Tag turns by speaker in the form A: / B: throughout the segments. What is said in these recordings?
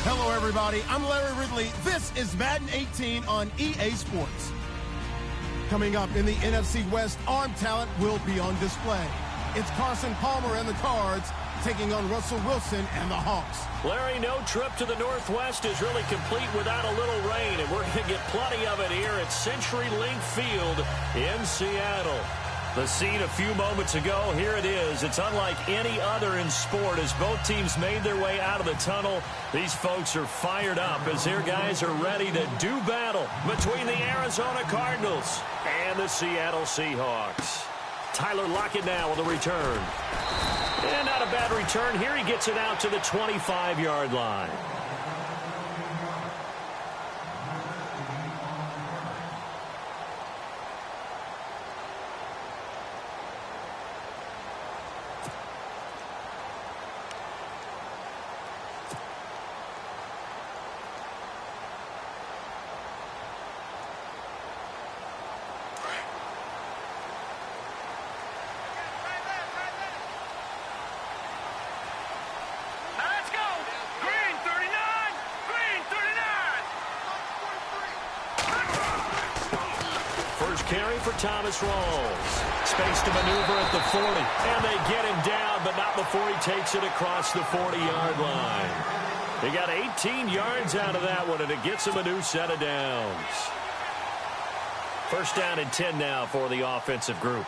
A: Hello, everybody. I'm Larry Ridley. This is Madden 18 on EA Sports. Coming up in the NFC West, arm talent will be on display. It's Carson Palmer and the Cards taking on Russell Wilson and the Hawks.
B: Larry, no trip to the Northwest is really complete without a little rain, and we're going to get plenty of it here at CenturyLink Field in Seattle. The scene a few moments ago, here it is. It's unlike any other in sport as both teams made their way out of the tunnel. These folks are fired up as their guys are ready to do battle between the Arizona Cardinals and the Seattle Seahawks. Tyler Lockett now with a return. And not a bad return. Here he gets it out to the 25-yard line. Carry for Thomas Rawls. Space to maneuver at the 40. And they get him down, but not before he takes it across the 40-yard line. They got 18 yards out of that one, and it gets him a new set of downs. First down and 10 now for the offensive group.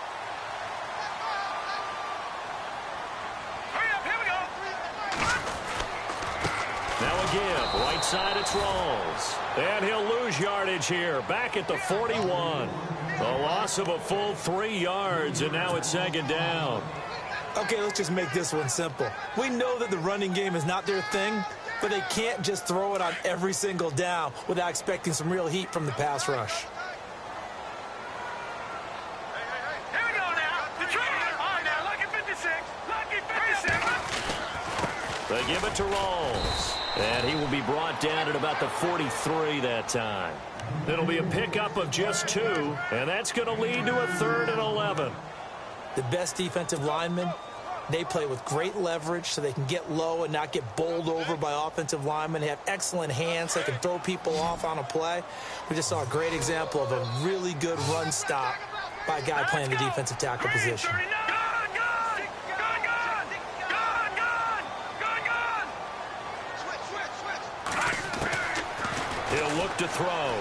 B: Now a give. Right side, it's Rawls. And he'll lose yardage here. Back at the 41. A loss of a full 3 yards, and now it's second down.
C: Okay, let's just make this one simple. We know that the running game is not their thing, but they can't just throw it on every single down without expecting some real heat from the pass rush.
D: Here we go now. The try. All right, now, lucky 56. Lucky 56.
B: They give it to Rawls. And he will be brought down at about the 43 that time. It'll be a pickup of just 2, and that's going to lead to a 3rd and 11.
C: The best defensive linemen, they play with great leverage so they can get low and not get bowled over by offensive linemen. They have excellent hands. They can throw people off on a play. We just saw a great example of a really good run stop by a guy playing the defensive tackle position.
B: He'll look to throw.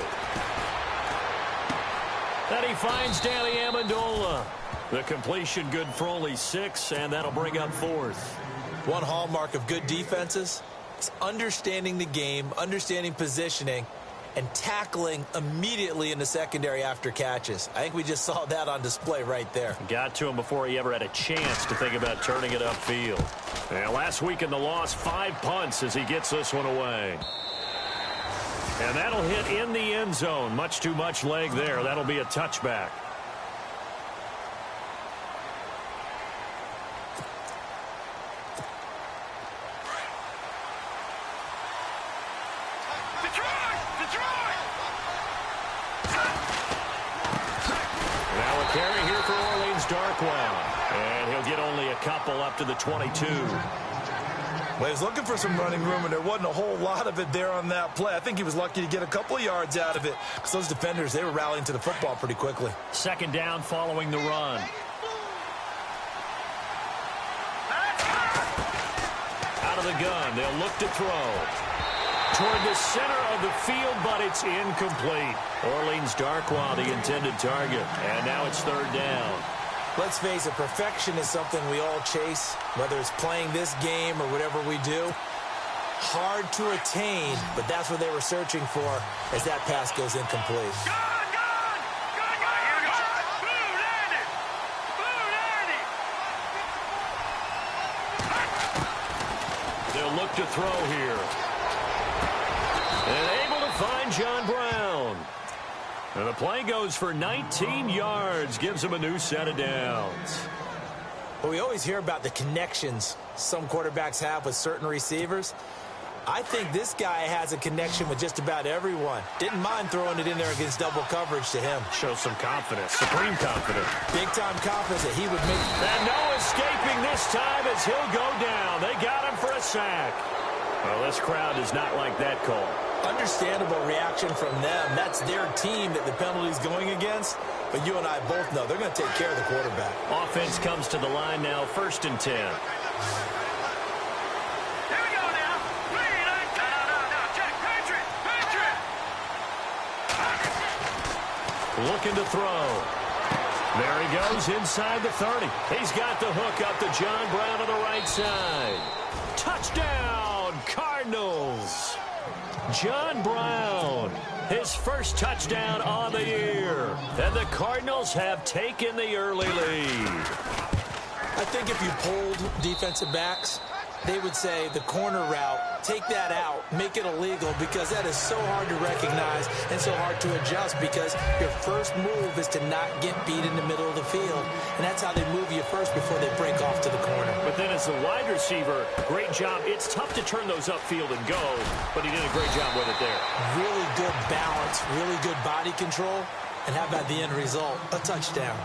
B: And he finds Danny Amendola. The completion good for only 6, and that'll bring up 4th.
C: One hallmark of good defenses is understanding the game, understanding positioning, and tackling immediately in the secondary after catches. I think we just saw that on display right there.
B: Got to him before he ever had a chance to think about turning it upfield. And last week in the loss, 5 punts as he gets this one away. And that'll hit in the end zone. Much too much leg there. That'll be a touchback. Now a carry here for Orleans Darkwa. And he'll get only a couple up to the 22.
C: Well, he was looking for some running room, and there wasn't a whole lot of it there on that play. I think he was lucky to get a couple of yards out of it because those defenders, they were rallying to the football pretty quickly.
B: Second down following the run. Out of the gun, they'll look to throw. Toward the center of the field, but it's incomplete. Orleans Darkwa, the intended target. And now it's 3rd down.
C: Let's face it, perfection is something we all chase, whether it's playing this game or whatever we do. Hard to attain, but that's what they were searching for as that pass goes incomplete.
B: They'll look to throw here. And able to find John Brown. And the play goes for 19 yards, gives him a new set of downs.
C: Well, we always hear about the connections some quarterbacks have with certain receivers. I think this guy has a connection with just about everyone. Didn't mind throwing it in there against double coverage to him.
B: Shows some confidence, supreme confidence.
C: Big-time confidence that he would make.
B: And no escaping this time as he'll go down. They got him for a sack. Well, this crowd does not like that call.
C: Understandable reaction from them. That's their team that the penalty's going against. But you and I both know they're going to take care of the quarterback.
B: Offense comes to the line now, 1st and 10.
D: Here we go now. No, check. Patriot.
B: Looking to throw. There he goes inside the 30. He's got the hook up to John Brown on the right side. Touchdown, Cardinals. John Brown, his first touchdown on the year. And the Cardinals have taken the early lead.
C: I think if you polled defensive backs, they would say the corner route, take that out, make it illegal, because that is so hard to recognize and so hard to adjust, because your first move is to not get beat in the middle of the field. And that's how they move you first before they break off to the corner.
B: But then as the wide receiver, great job. It's tough to turn those upfield and go, but he did a great job with it there.
C: Really good balance, really good body control, and how about the end result? A touchdown.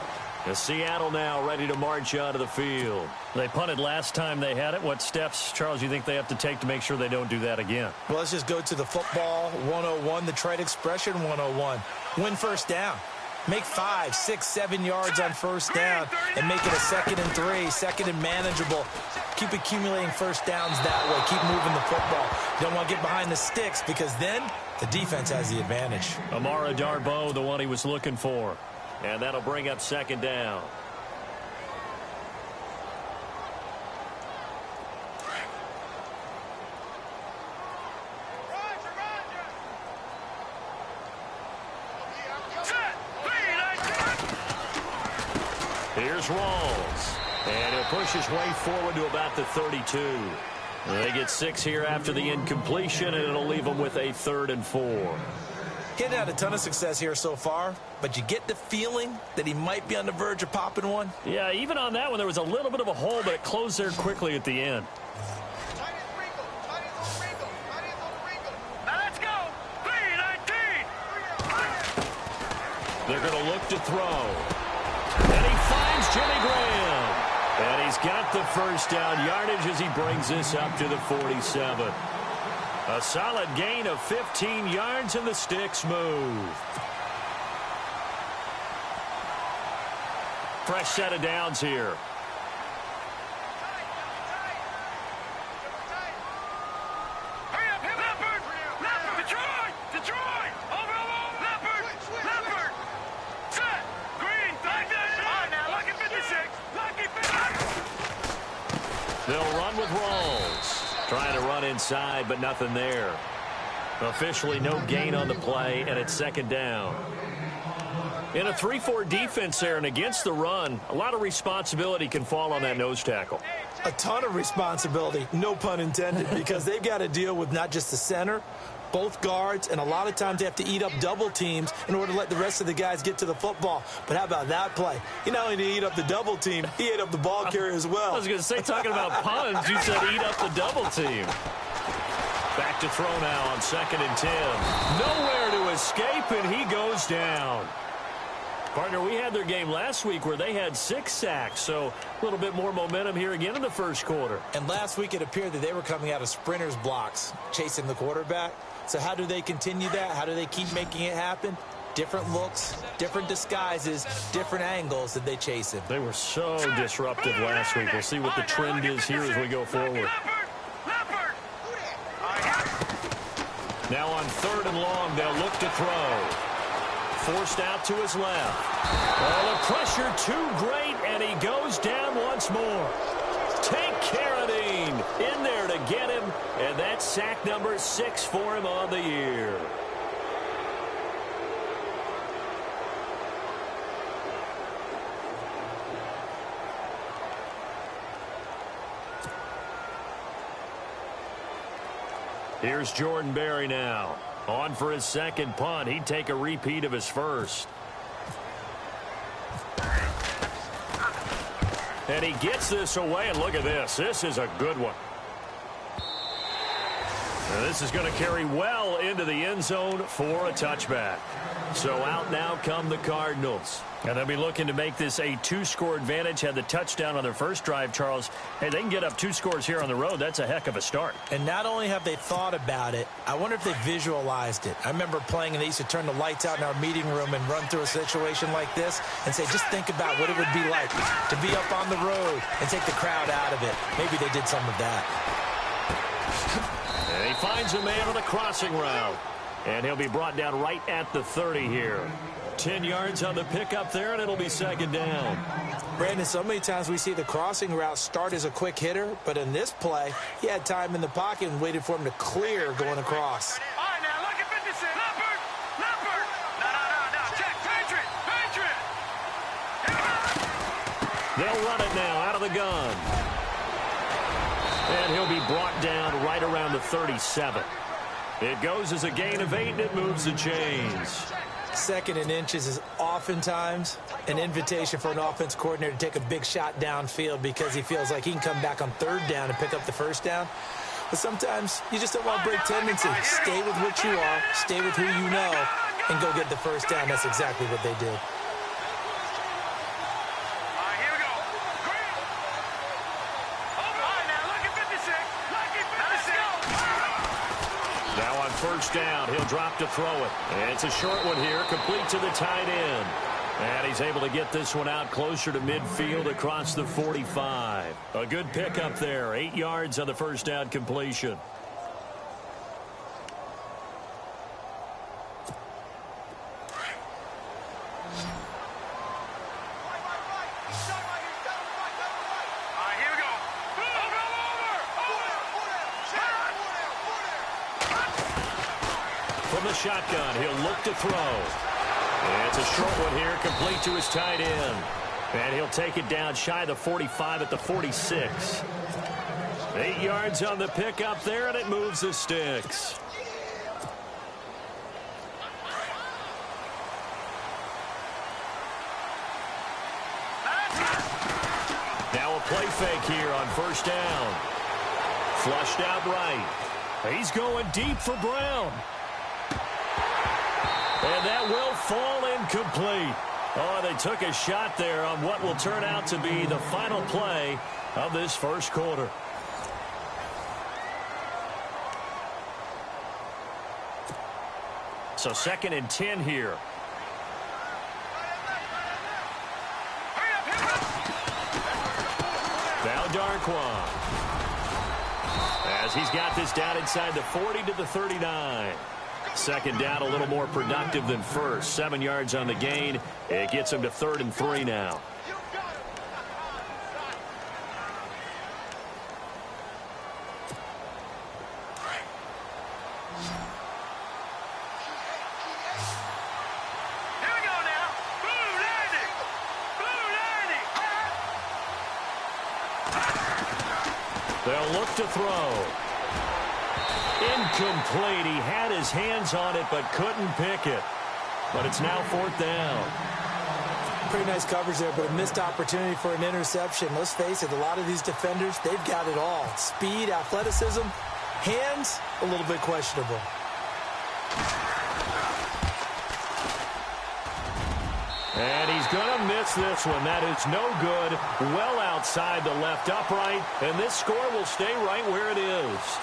B: The Seattle now ready to march out of the field. They punted last time they had it. What steps, Charles, you think they have to take to make sure they don't do that again?
C: Well, let's just go to the football 101, the trade expression 101. Win first down. Make 5, 6, 7 yards on first down and make it a 2nd and 3, 2nd and manageable. Keep accumulating first downs that way. Keep moving the football. You don't want to get behind the sticks, because then the defense has the advantage.
B: Amara Darboh, the one he was looking for. And that'll bring up 2nd down. Here's Rawls. And he'll push his way forward to about the 32. They get 6 here after the incompletion, and it'll leave them with a 3rd and 4.
C: He hadn't had a ton of success here so far, but you get the feeling that he might be on the verge of popping one.
B: Yeah, even on that one, there was a little bit of a hole, but it closed there quickly at the end.
D: Now let's go. 3-19.
B: They're going to look to throw. And he finds Jimmy Graham. And he's got the first down yardage as he brings this up to the 47. A solid gain of 15 yards, and the sticks move. Fresh set of downs here.
D: Hurry up, Leopard. Detroit. Over. Leopard. Set. Green. On now, lucky 56. Lucky 56.
B: They'll run with Rawls. Trying to run inside, but nothing there. Officially no gain on the play, and it's 2nd down. In a 3-4 defense there and against the run, a lot of responsibility can fall on that nose tackle.
C: A ton of responsibility, no pun intended, because they've got to deal with not just the center, both guards, and a lot of times they have to eat up double teams in order to let the rest of the guys get to the football. But how about that play? He not only did he eat up the double team, he ate up the ball carrier as well.
B: I was going to say, talking about puns, you said eat up the double team. Back to throw now on 2nd and 10. Nowhere to escape, and he goes down. Partner, we had their game last week where they had 6 sacks, so a little bit more momentum here again in the first quarter.
C: And last week it appeared that they were coming out of sprinters blocks, chasing the quarterback. So how do they continue that? How do they keep making it happen? Different looks, different disguises, different angles that they chase him.
B: They were so disruptive last week. We'll see what the trend is here as we go forward. Now on 3rd and long, they'll look to throw. Forced out to his left. Oh, the pressure too great, and he goes down once more. Take Carradine in there to get him, and that's sack number 6 for him on the year. Here's Jordan Berry now. On for his 2nd punt. He'd take a repeat of his first. And he gets this away, and look at this. This is a good one. And this is going to carry well into the end zone for a touchback. So out now come the Cardinals. And they'll be looking to make this a 2-score advantage. Had the touchdown on their first drive, Charles. Hey, they can get up 2 scores here on the road. That's a heck of a start.
C: And not only have they thought about it, I wonder if they visualized it. I remember playing and they used to turn the lights out in our meeting room and run through a situation like this and say, just think about what it would be like to be up on the road and take the crowd out of it. Maybe they did some of that.
B: And he finds a man on the crossing route. And he'll be brought down right at the 30 here. 10 yards on the pickup there, and it'll be second down.
C: Brandon, so many times we see the crossing route start as a quick hitter, but in this play, he had time in the pocket and waited for him to clear going across.
D: All right, now, look at 56. Leopard! Leopard! No. Check. Patriot!
B: They'll run it now out of the gun. And he'll be brought down right around the 37. It goes as a gain of 8, and it moves the chains.
C: 2nd and inches is oftentimes an invitation for an offense coordinator to take a big shot downfield because he feels like he can come back on 3rd down and pick up the 1st down. But sometimes you just don't want to break tendency. Stay with what you are, stay with who you know, and go get the 1st down. That's exactly what they did.
B: Now on 1st down, he'll drop to throw it. And it's a short one here, complete to the tight end. And he's able to get this one out closer to midfield across the 45. A good pickup there, 8 yards on the 1st down completion. From the shotgun, he'll look to throw. And it's a short one here, complete to his tight end. And he'll take it down shy of the 45 at the 46. 8 yards on the pickup there, and it moves the sticks. Now a play fake here on 1st down. Flushed out right. He's going deep for Brown. And that will fall incomplete. Oh, they took a shot there on what will turn out to be the final play of this 1st quarter. So 2nd and 10 here. Now Darquan. As he's got this down inside the 40 to the 39. 2nd down, a little more productive than 1st. 7 yards on the gain. It gets him to 3rd and 3 now.
D: Here we go now. Blue landing.
B: They'll look to throw. Incomplete. He had his hands on it but couldn't pick it. But it's now 4th down.
C: Pretty nice coverage there, but a missed opportunity for an interception. Let's face it, a lot of these defenders, they've got it all. Speed, athleticism, hands, a little bit questionable.
B: And he's going to miss this one. That is no good. Well outside the left upright. And this score will stay right where it is.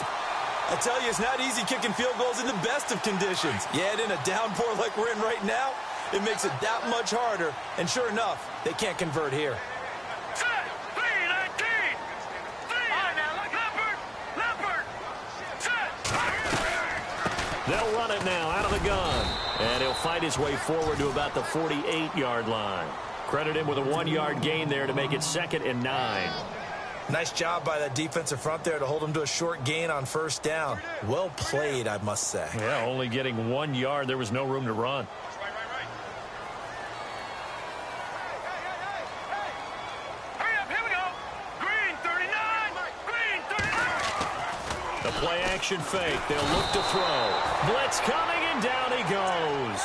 C: I tell you, it's not easy kicking field goals in the best of conditions. Yet in a downpour like we're in right now, it makes it that much harder. And sure enough, they can't convert here.
D: Set. 3-19. Leopard. Set.
B: They'll run it now out of the gun. And he'll fight his way forward to about the 48-yard line. Credit him with a 1-yard gain there to make it 2nd and 9.
C: Nice job by that defensive front there to hold him to a short gain on 1st down. Well played, I must say.
B: Yeah, only getting 1 yard. There was no room to run.
D: Hurry up, here we go. Green 39.
B: The play action fake. They'll look to throw. Blitz coming, and down he goes.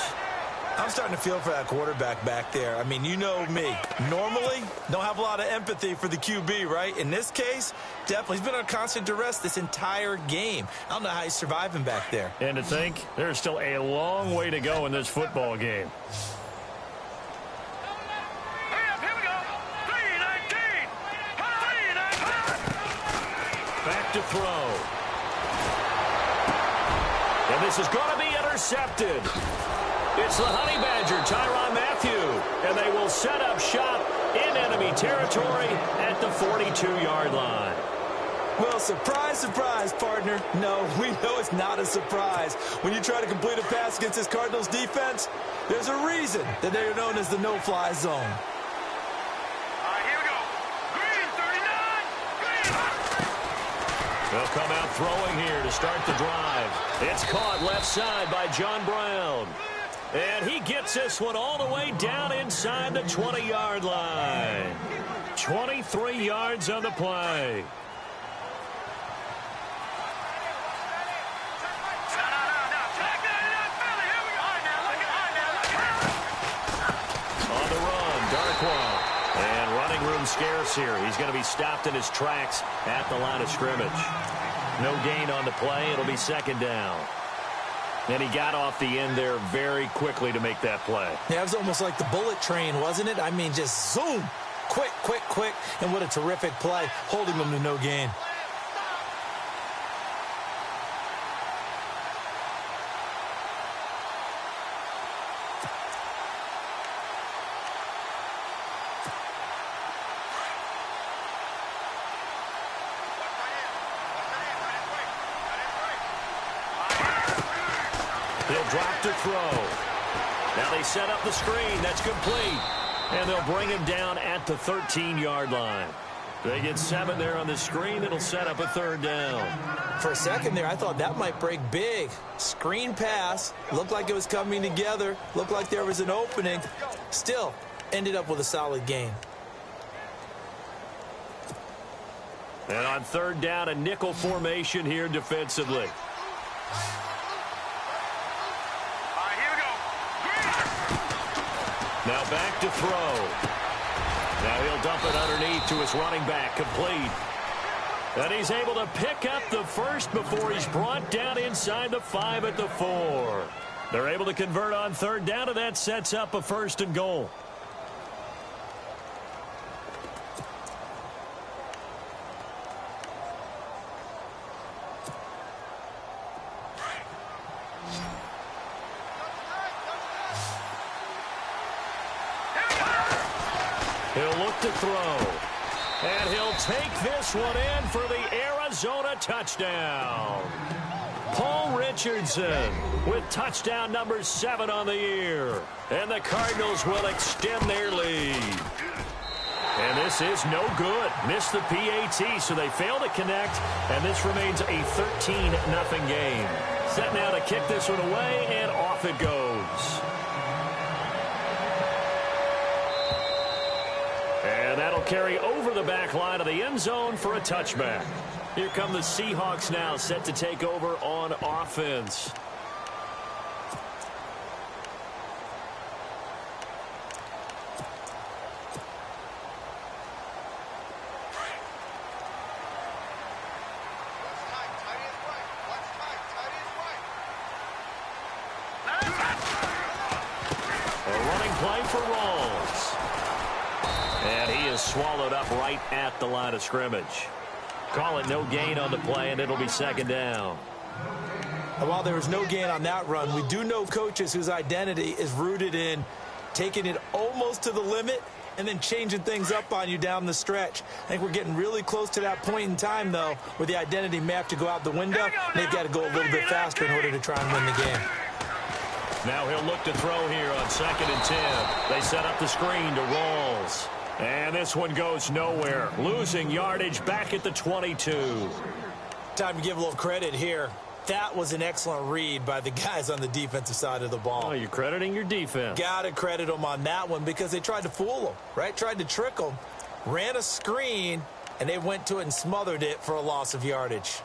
C: I'm starting to feel for that quarterback back there. I mean, you know me. Normally, don't have a lot of empathy for the QB, right? In this case, definitely. He's been on constant duress this entire game. I don't know how he's surviving back there.
B: And to think, there's still a long way to go in this football game.
D: Here we go. 3-19.
B: Back to throw. And this is going to be intercepted. It's the Honey Badger, Tyrann Mathieu, and they will set up shop in enemy territory at the 42-yard line.
C: Well, surprise, surprise, partner. No, we know it's not a surprise. When you try to complete a pass against this Cardinals defense, there's a reason that they are known as the no-fly zone.
D: All right, here we go. Green, 39. Green.
B: They'll come out throwing here to start the drive. It's caught left side by John Brown. And he gets this one all the way down inside the 20-yard line. 23 yards on the play. On the run, Darkwa. And running room scarce here. He's going to be stopped in his tracks at the line of scrimmage. No gain on the play. It'll be second down. And he got off the end there very quickly to make that play.
C: Yeah, it was almost like the bullet train, wasn't it? I mean, just zoom. Quick, quick, quick. And what a terrific play, holding them to no gain.
B: He'll drop to throw. Now they set up the screen. That's complete. And they'll bring him down at the 13-yard line. They get 7 there on the screen. It'll set up a third down.
C: For a second there, I thought that might break big. Screen pass. Looked like it was coming together. Looked like there was an opening. Still, ended up with a solid gain.
B: And on third down, a nickel formation here defensively. Now back to throw. Now he'll dump it underneath to his running back, complete. And he's able to pick up the first before he's brought down inside the 5 at the 4. They're able to convert on third down, and that sets up a first and goal. He'll look to throw. And he'll take this one in for the Arizona touchdown. Paul Richardson with touchdown number 7 on the year. And the Cardinals will extend their lead. And this is no good. Missed the PAT, so they fail to connect. And this remains a 13-0 game. Set now to kick this one away, and off it goes. And that'll carry over the back line of the end zone for a touchback. Here come the Seahawks now, set to take over on offense. A running play for Rawls. And he is swallowed up right at the line of scrimmage. Call it no gain on the play, and it'll be second down.
C: And while there was no gain on that run, we do know coaches whose identity is rooted in taking it almost to the limit and then changing things up on you down the stretch. I think we're getting really close to that point in time, though, where the identity may have to go out the window, and they've got to go a little bit faster in order to try and win the game.
B: Now he'll look to throw here on 2nd and 10. They set up the screen to Rawls. And this one goes nowhere. Losing yardage back at the 22.
C: Time to give a little credit here. That was an excellent read by the guys on the defensive side of the ball.
B: Oh, you're crediting your defense.
C: Got to credit them on that one because they tried to fool them, right? Tried to trick them. Ran a screen, and they went to it and smothered it for a loss of yardage.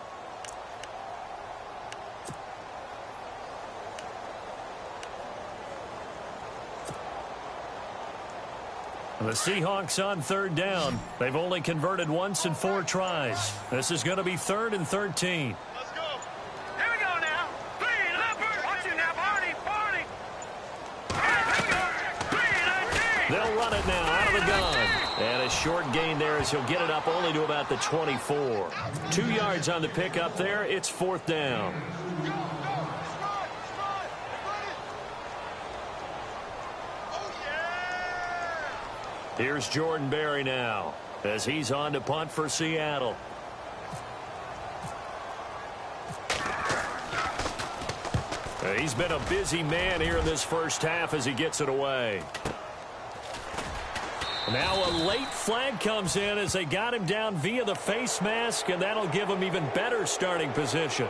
B: The Seahawks on third down. They've only converted once in 4 tries. This is going to be 3rd and 13.
D: Let's go. Here we go now. Clean, Leopard. Watch it now, Barney. Here we go. Clean, 19.
B: They'll run it now out of the gun. And a short gain there as he'll get it up only to about the 24. 2 yards on the pickup there. It's 4th down. Here's Jordan Berry now as he's on to punt for Seattle. He's been a busy man here in this first half as he gets it away. Now a late flag comes in as they got him down via the face mask, and that'll give him even better starting position.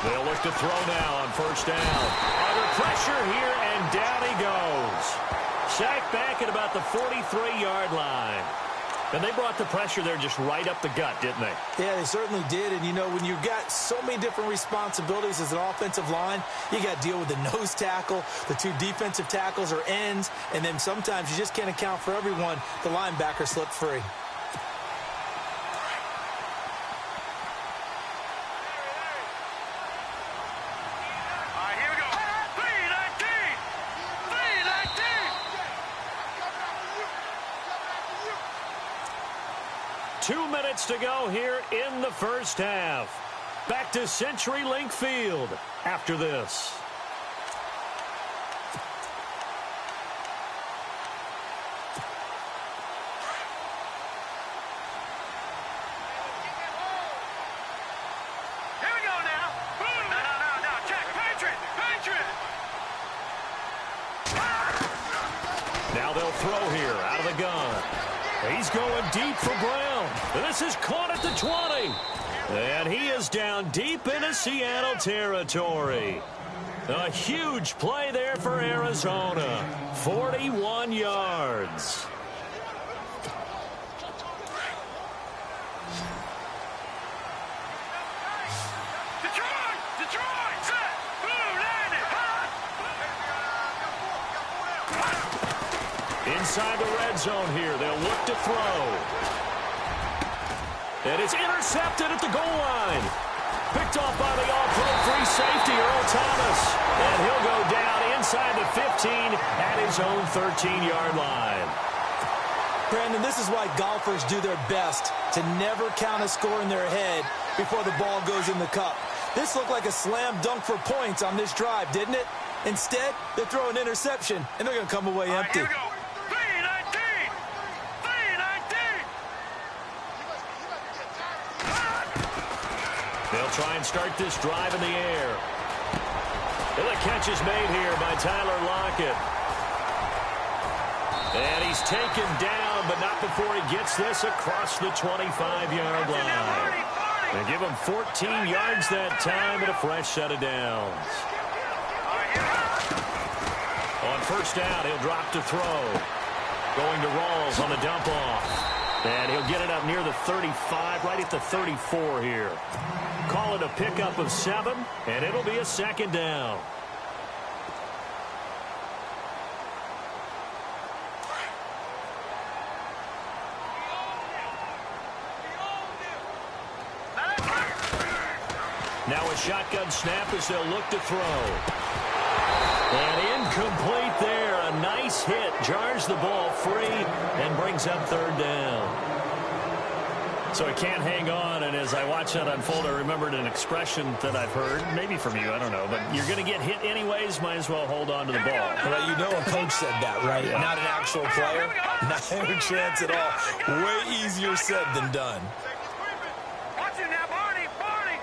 B: They'll look to throw now on first down. Under pressure here, and down he goes. Sacked back at about the 43-yard line. And they brought the pressure there just right up the gut, didn't they?
C: Yeah, they certainly did. And, you know, when you've got so many different responsibilities as an offensive line, you got to deal with the nose tackle, the 2 defensive tackles or ends, and then sometimes you just can't account for everyone. The linebacker slipped free.
D: Here we go.
B: 2 minutes to go here in the first half. Back to CenturyLink Field after this.
D: Here we go now. Boom. No. Check. Patriot.
B: Now they'll throw here out of the gun. He's going deep for Brown. This is caught at the 20. And he is down deep into Seattle territory. A huge play there for Arizona. 41 yards.
D: Detroit. Set. Boom. Landed.
B: Inside the red zone here. They'll look to throw. And it's intercepted at the goal line. Picked off by the all-pro free safety, Earl Thomas. And he'll go down inside the 15 at his own 13-yard line.
C: Brandon, this is why golfers do their best to never count a score in their head before the ball goes in the cup. This looked like a slam dunk for points on this drive, didn't it? Instead, they throw an interception, and they're going to come away empty.
D: Here we go. 3-19.
B: They'll try and start this drive in the air. And the catch is made here by Tyler Lockett. And he's taken down, but not before he gets this across the 25-yard line. They give him 14 yards that time and a fresh set of downs. On first down, he'll drop to throw. Going to Rawls on the dump-off. And he'll get it up near the 35, right at the 34 here. Call it a pickup of 7, and it'll be a second down. Now a shotgun snap as they'll look to throw. And incomplete there. A nice hit. Jars the ball free and brings up third down. So he can't hang on, and as I watch that unfold, I remembered an expression that I've heard, maybe from you, I don't know, but you're going to get hit anyways, might as well hold on to the ball.
C: Well, you know a coach said that, right? Yeah. Not an actual player. Not a chance at all. Way easier said than done.
D: Watch it now, Barney.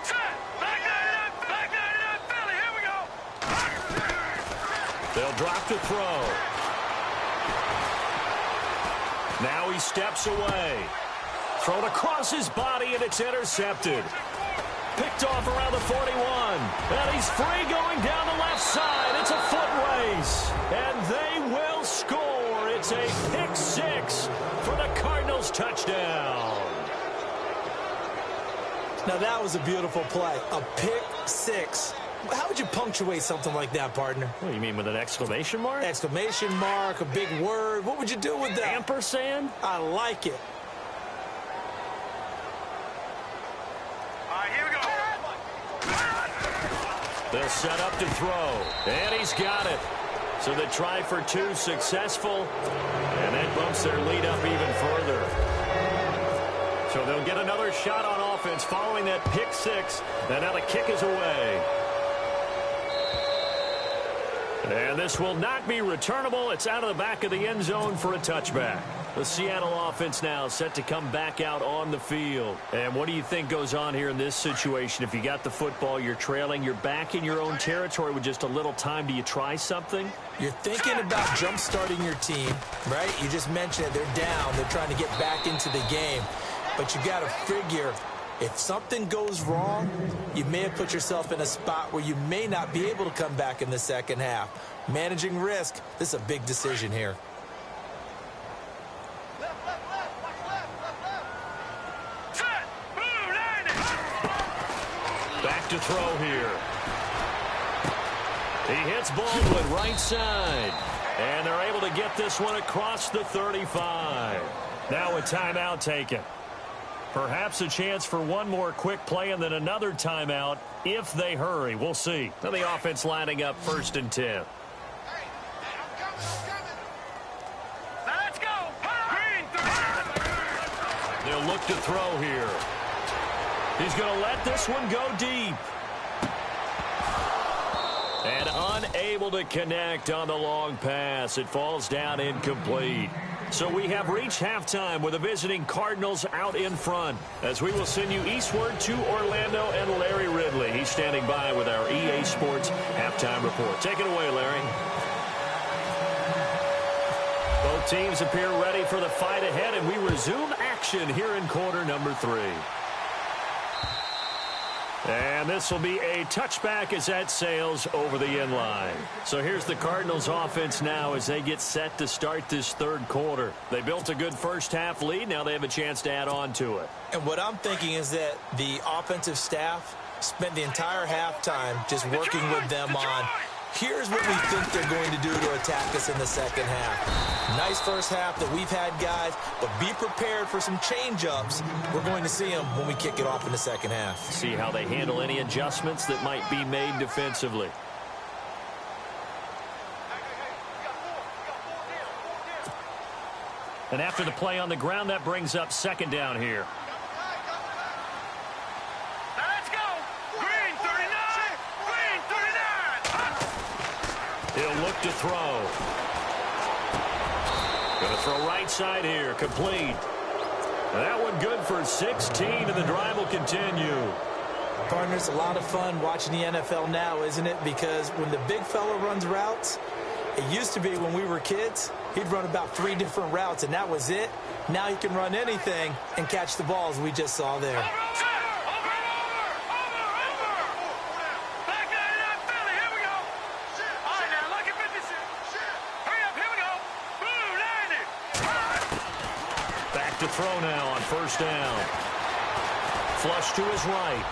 D: Set. Back 99, Philly. Here we go.
B: They'll drop to throw. Now he steps away. Thrown across his body, and it's intercepted. Picked off around the 41. And he's free going down the left side. It's a foot race. And they will score. It's a pick six for the Cardinals touchdown.
C: Now, that was a beautiful play. A pick six. How would you punctuate something like that, partner?
B: What do you mean, with an exclamation mark?
C: Exclamation mark, a big word. What would you do with that?
B: Ampersand?
C: I like it.
D: All right, here we go.
B: They'll set up to throw, and he's got it. So the try for two successful, and that bumps their lead up even further. So they'll get another shot on offense following that pick six, and now the kick is away. And this will not be returnable. It's out of the back of the end zone for a touchback. The Seattle offense now set to come back out on the field. And what do you think goes on here in this situation? If you got the football, you're trailing, you're back in your own territory with just a little time. Do you try something?
C: You're thinking about jump-starting your team, right? You just mentioned it. They're down. They're trying to get back into the game. But you got to figure, if something goes wrong, you may have put yourself in a spot where you may not be able to come back in the second half. Managing risk, this is a big decision here.
B: Back to throw here. He hits Baldwin right side. And they're able to get this one across the 35. Now a timeout taken. Perhaps a chance for one more quick play and then another timeout if they hurry. We'll see. Now the offense lining up 1st and 10.
D: Let's go.
B: They'll look to throw here. He's going to let this one go deep. And unable to connect on the long pass. It falls down incomplete. So we have reached halftime with the visiting Cardinals out in front, as we will send you eastward to Orlando and Larry Ridley. He's standing by with our EA Sports halftime report. Take it away, Larry. Both teams appear ready for the fight ahead, and we resume action here in quarter number 3. And this will be a touchback as that sails over the end line. So here's the Cardinals offense now as they get set to start this third quarter. They built a good first half lead. Now they have a chance to add on to it.
C: And what I'm thinking is that the offensive staff spent the entire halftime just working with them on, here's what we think they're going to do to attack us in the second half. Nice first half that we've had, guys, but be prepared for some change-ups. We're going to see them when we kick it off in the second half.
B: See how they handle any adjustments that might be made defensively. And after the play on the ground, that brings up 2nd down here.
D: Let's go. Green 39. Green 39.
B: He'll look to throw. Going to throw right side here. Complete. That one good for 16, and the drive will continue.
C: Partners, a lot of fun watching the NFL now, isn't it? Because when the big fella runs routes, it used to be when we were kids, he'd run about 3 different routes, and that was it. Now he can run anything and catch the balls we just saw there.
B: To throw now on 1st down. Flush to his right.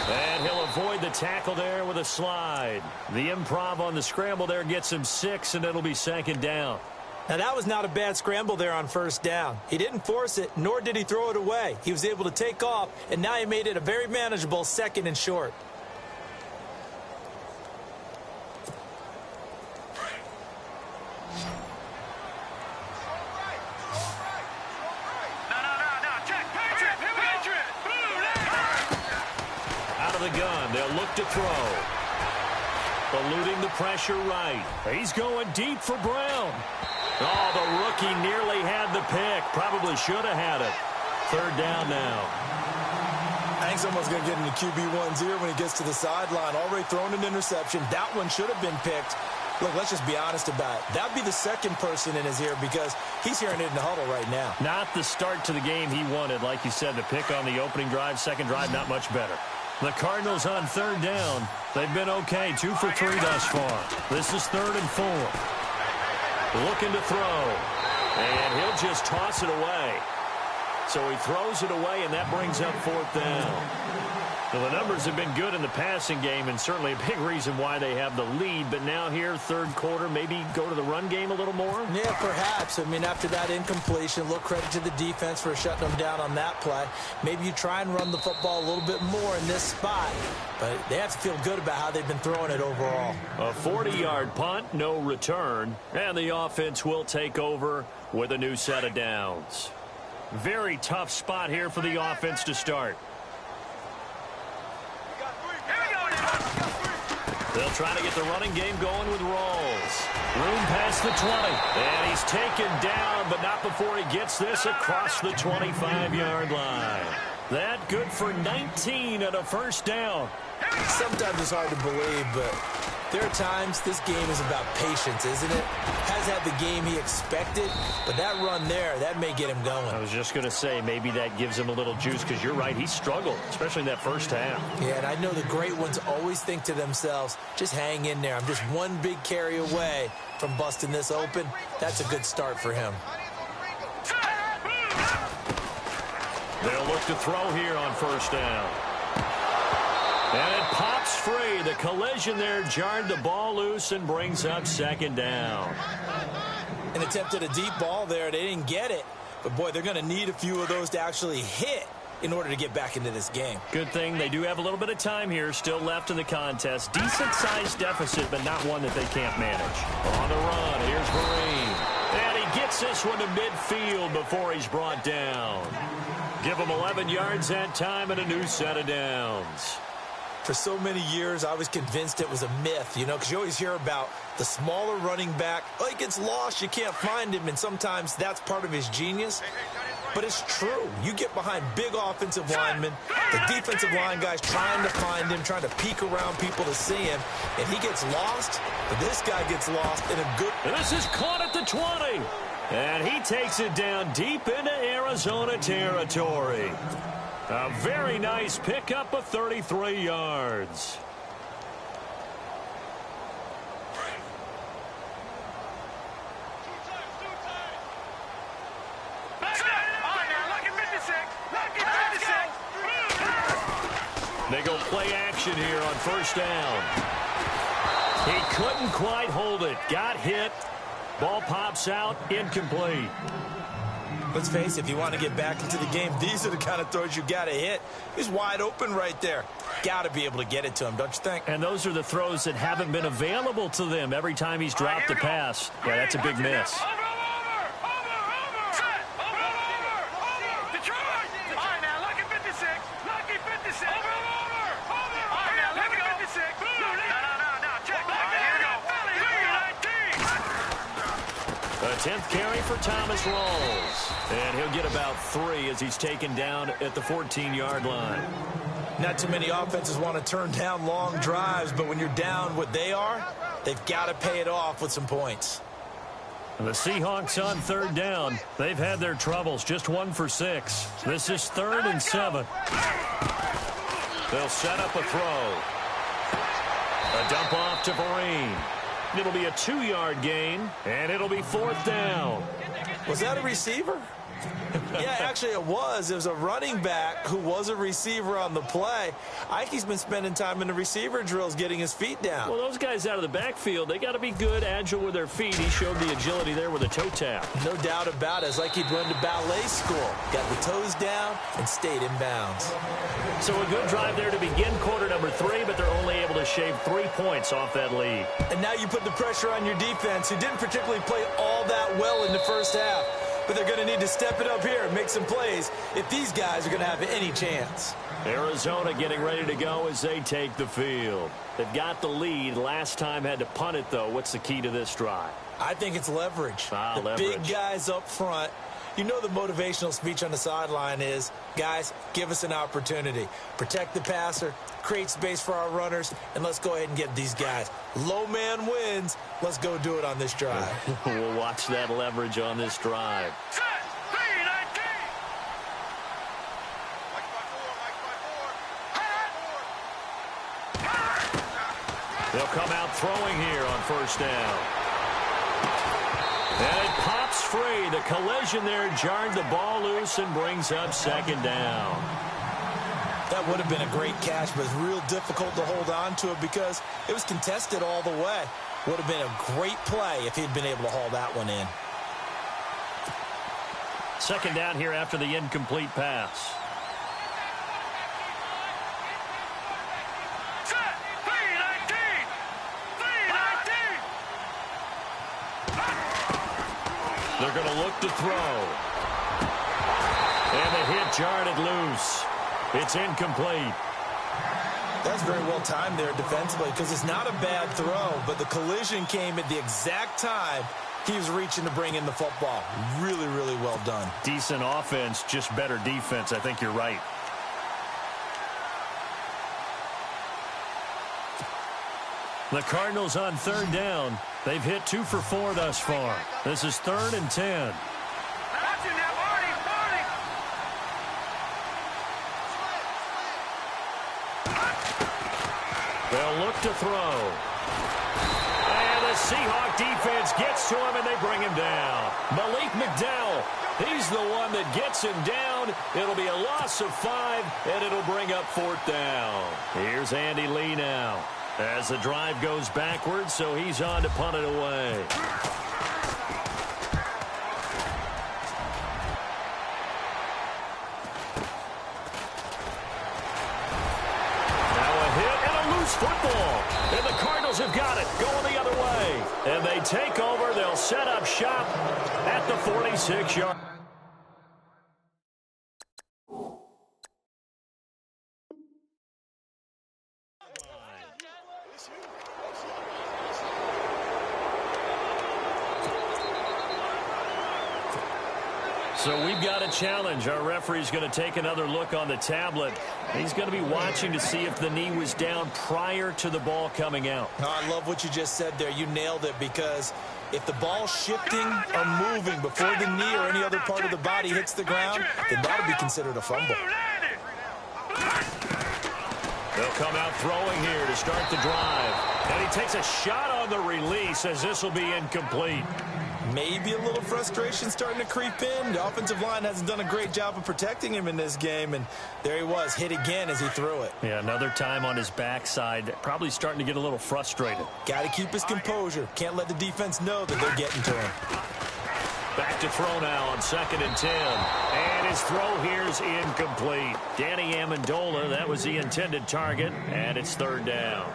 B: And he'll avoid the tackle there with a slide. The improv on the scramble there gets him 6, and it'll be 2nd down.
C: Now, that was not a bad scramble there on 1st down. He didn't force it, nor did he throw it away. He was able to take off, and now he made it a very manageable 2nd and short.
B: They'll look to throw. Eluding the pressure right. He's going deep for Brown. Oh, the rookie nearly had the pick. Probably should have had it. 3rd down now.
C: I think someone's going to get into QB1's ear when he gets to the sideline. Already thrown an interception. That one should have been picked. Look, let's just be honest about it. That'd be the 2nd person in his ear because he's hearing it in the huddle right now.
B: Not the start to the game he wanted. Like you said, the pick on the opening drive, 2nd drive, not much better. The Cardinals on 3rd down. They've been okay, 2 for 3 thus far. This is 3rd and 4. Looking to throw. And he'll just toss it away. So he throws it away, and that brings up 4th down. Well, the numbers have been good in the passing game, and certainly a big reason why they have the lead. But now here, 3rd quarter, maybe go to the run game a little more?
C: Yeah, perhaps. I mean, after that incompletion, a little credit to the defense for shutting them down on that play. Maybe you try and run the football a little bit more in this spot. But they have to feel good about how they've been throwing it overall.
B: A 40-yard punt, no return. And the offense will take over with a new set of downs. Very tough spot here for the offense to start. They'll try to get the running game going with Rawls. Room past the 20. And he's taken down, but not before he gets this across the 25-yard line. That good for 19 and a 1st down.
C: Sometimes it's hard to believe, but there are times this game is about patience, isn't it? Has had the game he expected, but that run there, that may get him going.
B: I was just going to say, maybe that gives him a little juice, because you're right, he struggled, especially in that 1st half.
C: Yeah, and I know the great ones always think to themselves, just hang in there. I'm just one big carry away from busting this open. That's a good start for him.
B: They'll look to throw here on 1st down. And it pops free. The collision there jarred the ball loose and brings up 2nd down.
C: An attempt at a deep ball there. They didn't get it. But, boy, they're going to need a few of those to actually hit in order to get back into this game.
B: Good thing they do have a little bit of time here still left in the contest. Decent-sized deficit, but not one that they can't manage. On the run, here's Vereen. And he gets this one to midfield before he's brought down. Give him 11 yards that time and a new set of downs.
C: For so many years, I was convinced it was a myth, you know, because you always hear about the smaller running back. Oh, he gets lost, you can't find him, and sometimes that's part of his genius. But it's true. You get behind big offensive linemen, the defensive line guys trying to find him, trying to peek around people to see him, and he gets lost, but this guy gets lost in a good...
B: And this is caught at the 20. And he takes it down deep into Arizona territory. A very nice pickup of 33 yards. They go play action here on 1st down. He couldn't quite hold it. Got hit. Ball pops out. Incomplete.
C: Let's face it, if you want to get back into the game, these are the kind of throws you got to hit. He's wide open right there. Got to be able to get it to him, don't you think?
B: And those are the throws that haven't been available to them every time he's dropped a pass. Yeah, that's a big miss. A 10th carry for Thomas Rawls. And he'll get about 3 as he's taken down at the 14-yard line.
C: Not too many offenses want to turn down long drives, but when you're down what they are, they've got to pay it off with some points.
B: The Seahawks on 3rd down. They've had their troubles, just 1 for 6. This is 3rd and 7. They'll set up a throw. A dump off to Vereen. It'll be a 2-yard gain, and it'll be 4th down.
C: Was that a receiver? Yeah, actually it was. It was a running back who was a receiver on the play. Ike's been spending time in the receiver drills getting his feet down.
B: Well, those guys out of the backfield, they got to be good, agile with their feet. He showed the agility there with a toe tap.
C: No doubt about it. It's like he'd run to ballet school. Got the toes down and stayed in bounds.
B: So a good drive there to begin quarter number 3, but they're only able to shave 3 points off that lead.
C: And now you put the pressure on your defense, who didn't particularly play all that well in the first half. But they're going to need to step it up here and make some plays if these guys are going to have any chance.
B: Arizona getting ready to go as they take the field. They've got the lead. Last time had to punt it, though. What's the key to this drive?
C: I think it's leverage. The
B: leverage.
C: Big guys up front. You know the motivational speech on the sideline is, guys, give us an opportunity. Protect the passer, create space for our runners, and let's go ahead and get these guys. Low man wins. Let's go do it on this drive.
B: We'll watch that leverage on this drive. They'll come out throwing here on 1st down. And it pops free. The collision there jarred the ball loose and brings up second down.
C: That would have been a great catch, but it's real difficult to hold on to it because it was contested all the way. Would have been a great play if he'd been able to haul that one in.
B: Second down here after the incomplete pass. They're going to look to throw. And the hit jarred it loose. It's incomplete.
C: That's very well timed there defensively because it's not a bad throw, but the collision came at the exact time he was reaching to bring in the football. Really, really well done.
B: Decent offense, just better defense. I think you're right. The Cardinals on third down. They've hit 2 for 4 thus far. This is 3rd and 10. They'll look to throw. And the Seahawk defense gets to him, and they bring him down. Malik McDowell, he's the one that gets him down. It'll be a loss of 5, and it'll bring up 4th down. Here's Andy Lee now. As the drive goes backwards, so he's on to punt it away. Now a hit and a loose football. And the Cardinals have got it, going the other way. And they take over. They'll set up shop at the 46-yard. So we've got a challenge. Our referee's going to take another look on the tablet. He's going to be watching to see if the knee was down prior to the ball coming out.
C: Oh, I love what you just said there. You nailed it, because if the ball's shifting or moving before the knee or any other part of the body hits the ground, then that'll be considered a fumble.
B: They'll come out throwing here to start the drive. And he takes a shot on the release as this will be incomplete.
C: Maybe a little frustration starting to creep in. The offensive line hasn't done a great job of protecting him in this game, and there he was, hit again as he threw it.
B: Yeah, another time on his backside, probably starting to get a little frustrated.
C: Got to keep his composure. Can't let the defense know that they're getting to him.
B: Back to throw now on 2nd and 10. And his throw here's incomplete. Danny Amendola, that was the intended target, and it's 3rd down.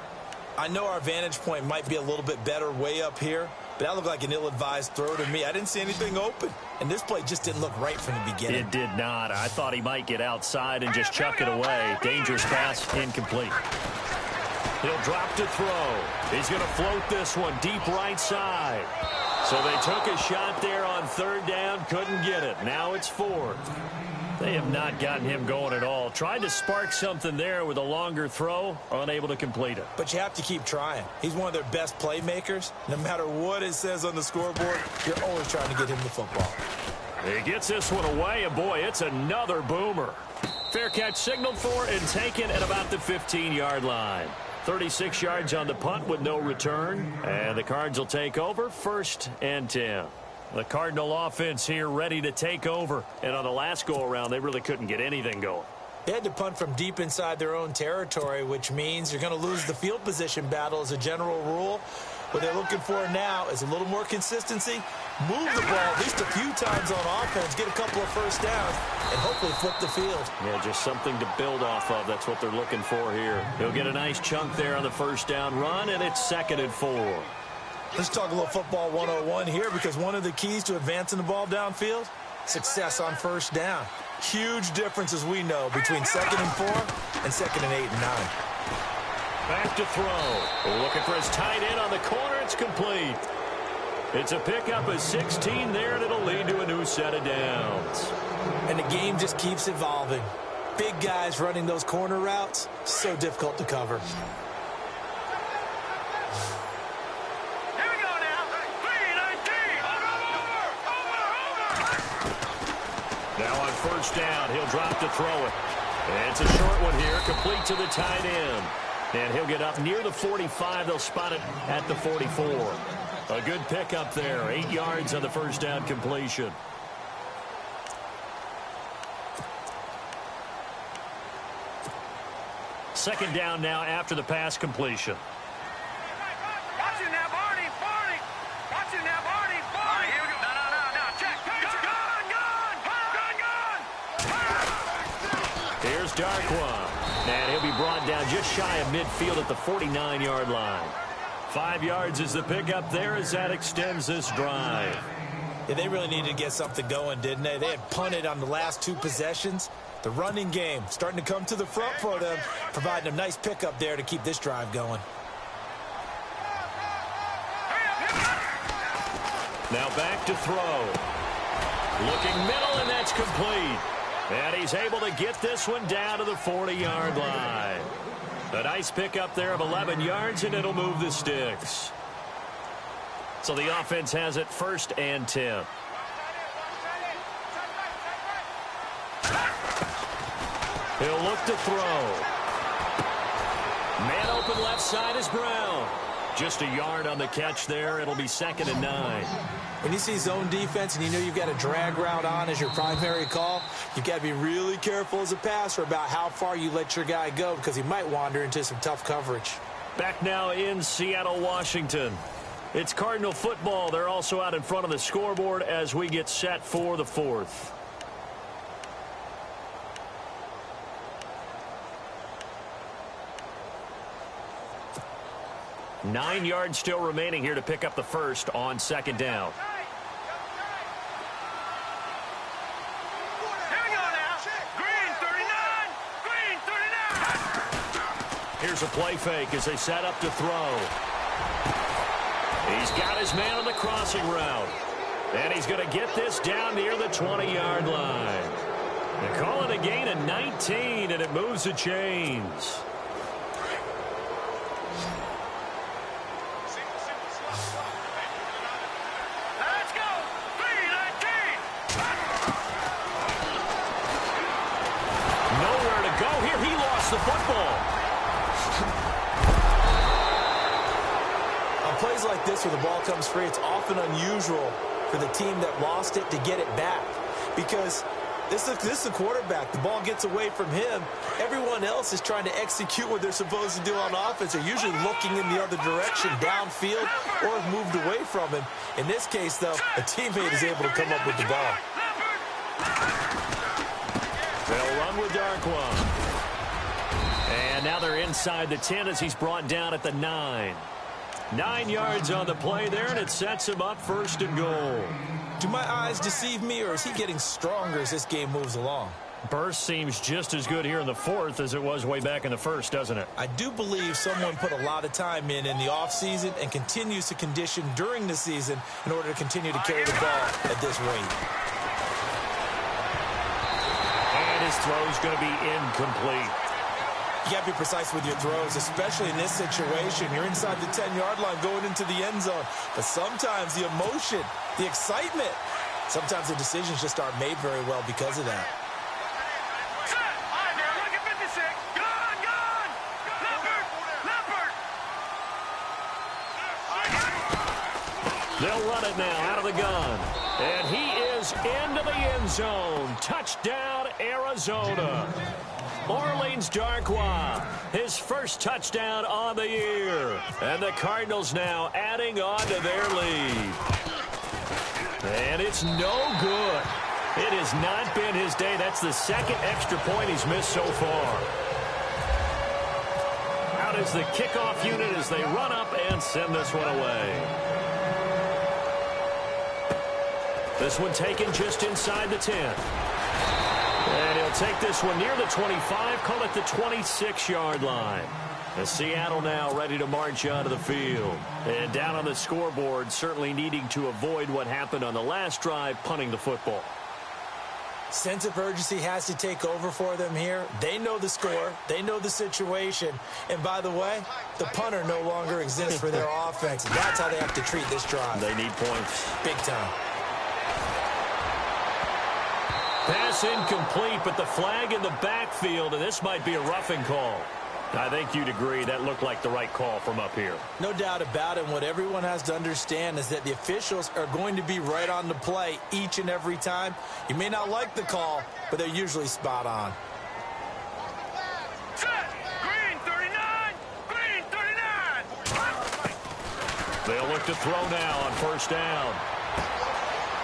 C: I know our vantage point might be a little bit better way up here, but that looked like an ill-advised throw to me. I didn't see anything open, and this play just didn't look right from the beginning.
B: It did not. I thought he might get outside and just chuck it away. Dangerous pass, incomplete. He'll drop to throw. He's going to float this one deep right side. So they took a shot there on 3rd down, couldn't get it. Now it's 4th. They have not gotten him going at all. Tried to spark something there with a longer throw, unable to complete it.
C: But you have to keep trying. He's one of their best playmakers. No matter what it says on the scoreboard, you're always trying to get him the football.
B: He gets this one away, and boy, it's another boomer. Fair catch signaled for and taken at about the 15-yard line. 36 yards on the punt with no return. And the Cards will take over, 1st and 10. The Cardinal offense here ready to take over. And on the last go-around, they really couldn't get anything going.
C: They had to punt from deep inside their own territory, which means you're going to lose the field position battle as a general rule. What they're looking for now is a little more consistency, move the ball at least a few times on offense, get a couple of first downs, and hopefully flip the field.
B: Yeah, just something to build off of. That's what they're looking for here. He'll get a nice chunk there on the 1st down run, and it's 2nd and 4.
C: Let's talk a little football 101 here, because one of the keys to advancing the ball downfield, success on 1st down. Huge difference, as we know, between 2nd and 4 and 2nd and 8 and 9.
B: Back to throw. Looking for his tight end on the corner. It's complete. It's a pickup of 16 there, and it'll lead to a new set of downs.
C: And the game just keeps evolving. Big guys running those corner routes, so difficult to cover.
B: Now on 1st down, he'll drop to throw it. And it's a short one here, complete to the tight end. And he'll get up near the 45. They'll spot it at the 44. A good pickup there. 8 yards on the first down completion. Second down now after the pass completion.
D: Watch it now, Barney. Barney. Watch it now, Barney. Barney. All right, here we go. No. Check. Gun.
B: Here's Darkwa. And he'll be brought down just shy of midfield at the 49-yard line. 5 yards is the pickup there as that extends this drive.
C: Yeah, they really needed to get something going, didn't they? They had punted on the last 2 possessions. The running game starting to come to the front for them, providing a nice pickup there to keep this drive going.
B: Now back to throw. Looking middle, and that's complete. And he's able to get this one down to the 40-yard line. A nice pickup there of 11 yards, and it'll move the sticks. So the offense has it 1st and 10. He'll look to throw. Man open left side is Brown. Just a yard on the catch there. It'll be 2nd and 9.
C: When you see zone defense and you know you've got a drag route on as your primary call, you've got to be really careful as a passer about how far you let your guy go because he might wander into some tough coverage.
B: Back now in Seattle, Washington. It's Cardinal football. They're also out in front of the scoreboard as we get set for the 4th. Nine yards still remaining here to pick up the first on 2nd down.
D: Here we go now. Green 39.
B: Here's a play fake as they set up to throw. He's got his man on the crossing route. And he's going to get this down near the 20-yard line. They call it a gain of 19, and it moves the chains. The football.
C: On plays like this where the ball comes free, it's often unusual for the team that lost it to get it back because this is the quarterback. The ball gets away from him. Everyone else is trying to execute what they're supposed to do on offense. They're usually looking in the other direction, downfield, or have moved away from him. In this case, though, a teammate is able to come up with the ball.
B: They'll run with Darkwa. And now they're inside the 10 as he's brought down at the 9. 9 yards on the play there, and it sets him up 1st and goal.
C: Do my eyes deceive me, or is he getting stronger as this game moves along?
B: Burst seems just as good here in the 4th as it was way back in the 1st, doesn't it?
C: I do believe someone put a lot of time in the offseason and continues to condition during the season in order to continue to carry the ball at this rate.
B: And his throw's going to be incomplete.
C: You got to be precise with your throws, especially in this situation. You're inside the 10-yard line going into the end zone. But sometimes the emotion, the excitement, sometimes the decisions just aren't made very well because of that.
B: They'll run it now out of the gun. And he is into the end zone. Touchdown, Arizona. Orleans Darkwa, his first touchdown on the year. And the Cardinals now adding on to their lead. And it's no good. It has not been his day. That's the 2nd extra point he's missed so far. Out is the kickoff unit as they run up and send this one away. This one taken just inside the 10. And he'll take this one near the 25, call it the 26-yard line. As Seattle now ready to march onto the field. And down on the scoreboard, certainly needing to avoid what happened on the last drive, punting the football.
C: Sense of urgency has to take over for them here. They know the score. They know the situation. And by the way, the punter no longer exists for their offense. That's how they have to treat this drive.
B: They need points.
C: Big time.
B: Pass incomplete, but the flag in the backfield, and this might be a roughing call. I think you'd agree that looked like the right call from up here.
C: No doubt about it. And what everyone has to understand is that the officials are going to be right on the play each and every time. You may not like the call, but they're usually spot on.
D: Set. Green 39. Green 39.
B: They'll look to throw now on first down.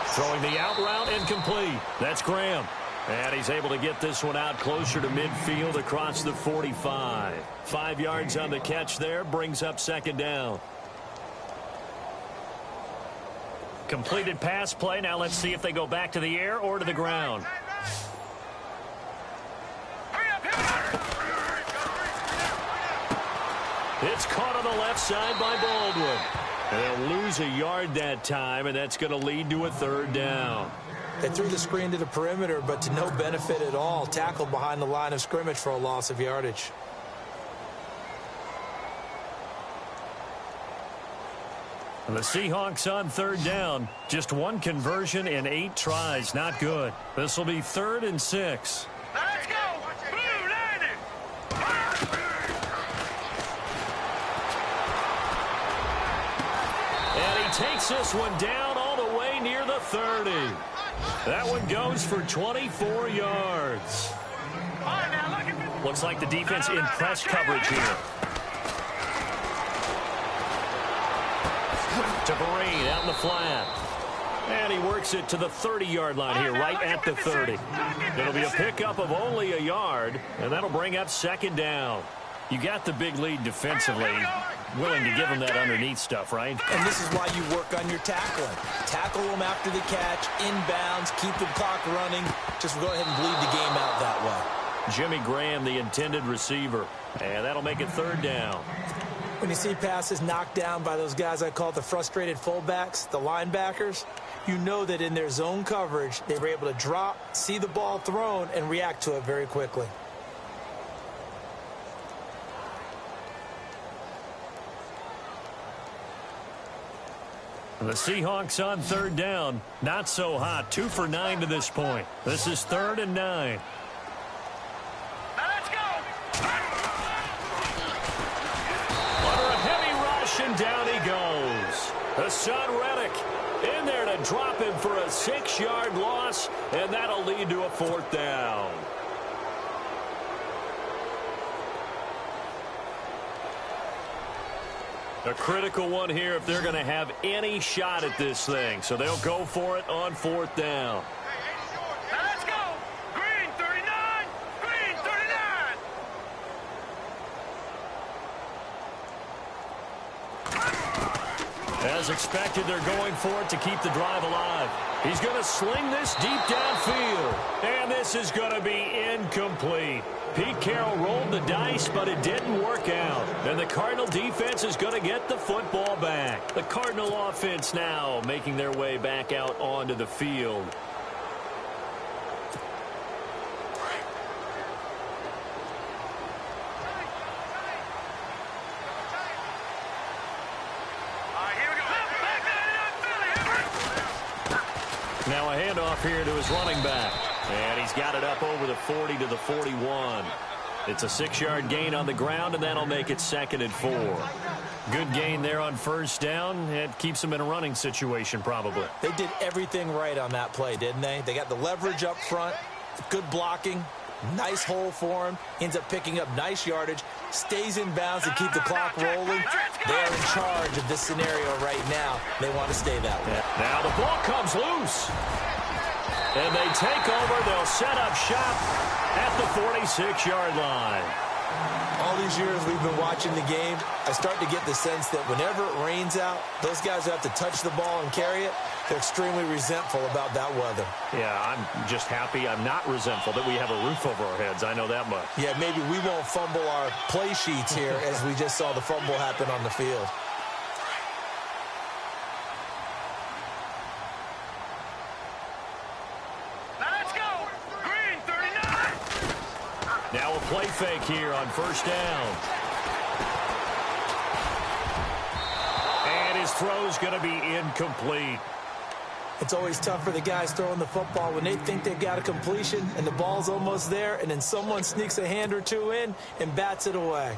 B: Throwing the out route incomplete. That's Graham. And he's able to get this one out closer to midfield across the 45. 5 yards on the catch there, brings up second down. Completed pass play. Now let's see if they go back to the air or to the ground. It's caught on the left side by Baldwin. And they'll lose a yard that time, and that's going to lead to a third down.
C: They threw the screen to the perimeter, but to no benefit at all. Tackled behind the line of scrimmage for a loss of yardage.
B: And the Seahawks on third down. Just one conversion in 8 tries. Not good. This will be 3rd and 6.
D: Let's go. Blue landing.
B: And he takes this one down all the way near the 30. That one goes for 24 yards. Looks like the defense in press coverage here. To Vereen out in the flat. And he works it to the 30-yard line here, right at the 30. It'll be a pickup of only a yard, and that'll bring up second down. You got the big lead defensively. Willing to give them that underneath stuff, right?
C: And this is why you work on your tackling. Tackle them after the catch, inbounds, keep the clock running. Just go ahead and bleed the game out that way.
B: Jimmy Graham, the intended receiver. And that'll make it third down.
C: When you see passes knocked down by those guys I call the frustrated fullbacks, the linebackers, you know that in their zone coverage, they were able to drop, see the ball thrown, and react to it very quickly.
B: The Seahawks on third down. Not so hot. 2 for 9 to this point. This is 3rd and 9.
D: Let's go.
B: Under a heavy rush, and down he goes. Hassan Reddick in there to drop him for a 6-yard loss, and that'll lead to a 4th down. A critical one here if they're going to have any shot at this thing. So they'll go for it on 4th down.
D: Let's go. Green 39. Green 39.
B: As expected, they're going for it to keep the drive alive. He's going to sling this deep downfield. And this is going to be incomplete. Pete Carroll rolled the dice, but it didn't work out. And the Cardinal defense is going to get the football back. The Cardinal offense now making their way back out onto the field. Now a handoff here to his running back. And he's got it up over the 40 to the 41. It's a 6-yard gain on the ground, and that'll make it 2nd and 4. Good gain there on first down. It keeps them in a running situation, probably.
C: They did everything right on that play, didn't they? They got the leverage up front, good blocking, nice hole for him, ends up picking up nice yardage, stays in bounds to keep the clock rolling. They're in charge of this scenario right now. They want to stay that way.
B: Now the ball comes loose. And they take over. They'll set up shop at the 46-yard line.
C: All these years we've been watching the game, I start to get the sense that whenever it rains out, those guys who have to touch the ball and carry it, they're extremely resentful about that weather.
B: Yeah, I'm just happy I'm not resentful that we have a roof over our heads. I know that much.
C: Yeah, maybe we won't fumble our play sheets here as we just saw the fumble happen on the field.
B: Now a play fake here on first down. And his throw's going to be incomplete.
C: It's always tough for the guys throwing the football when they think they've got a completion and the ball's almost there, and then someone sneaks a hand or two in and bats it away.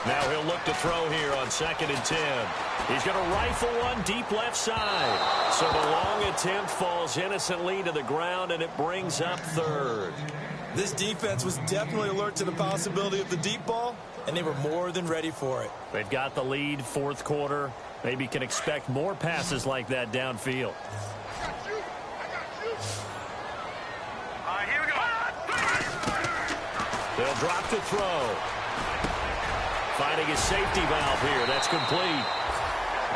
B: Now he'll look to throw here on 2nd and 10. He's going to rifle one deep left side. So the long attempt falls innocently to the ground, and it brings up 3rd.
C: This defense was definitely alert to the possibility of the deep ball, and they were more than ready for it.
B: They've got the lead, 4th quarter. Maybe can expect more passes like that downfield.
D: Here we go.
B: They'll drop to throw. Finding his safety valve here. That's complete.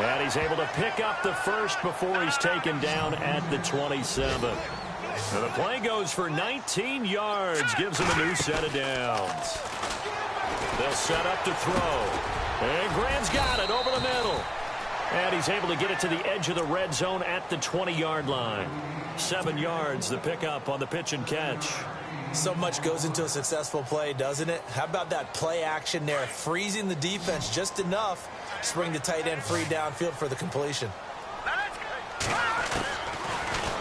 B: And he's able to pick up the first before he's taken down at the 27. Now the play goes for 19 yards. Gives him a new set of downs. They'll set up to throw. And Grant's got it over the middle. And he's able to get it to the edge of the red zone at the 20-yard line. 7 yards, the pickup on the pitch and catch.
C: So much goes into a successful play, doesn't it? How about that play action there, freezing the defense just enough to bring the tight end free downfield for the completion.